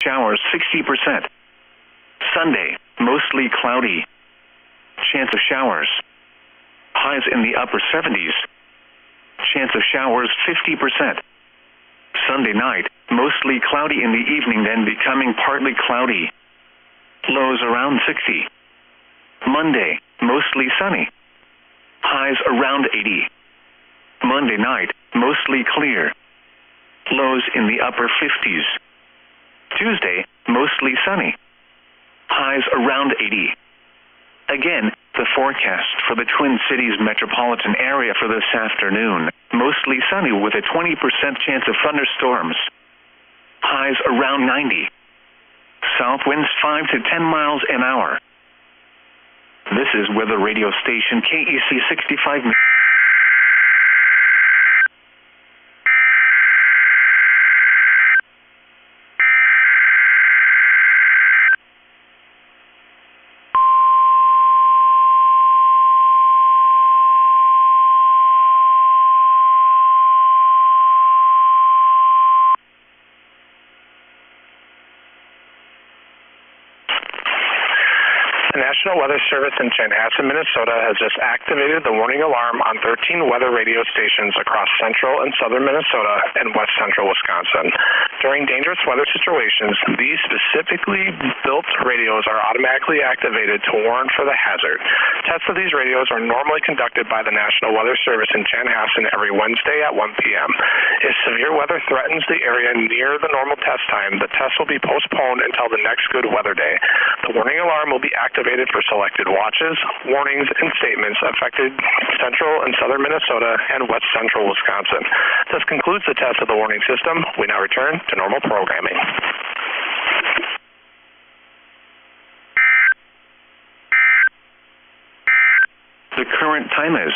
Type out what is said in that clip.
showers 60%. Sunday, mostly cloudy. Chance of showers. Highs in the upper 70s. Chance of showers 50%. Sunday night, mostly cloudy in the evening, then becoming partly cloudy. Lows around 60. Monday, mostly sunny. Highs around 80. Monday night, mostly clear. Lows in the upper 50s. Tuesday, mostly sunny. Highs around 80. Again, the forecast for the Twin Cities metropolitan area for this afternoon. Mostly sunny with a 20% chance of thunderstorms. Highs around 90. South winds 5 to 10 miles an hour. This is weather radio station KEC65. The National Weather Service in Chanhassen, Minnesota has just activated the warning alarm on 13 weather radio stations across central and southern Minnesota and west central Wisconsin. During dangerous weather situations, these specifically built radios are automatically activated to warn for the hazard. Tests of these radios are normally conducted by the National Weather Service in Chanhassen every Wednesday at 1 p.m. If severe weather threatens the area near the normal test time, the test will be postponed until the next good weather day. The warning alarm will be activated for selected watches, warnings, and statements affected central and southern Minnesota and west central Wisconsin. This concludes the test of the warning system. We now return to normal programming. The current time is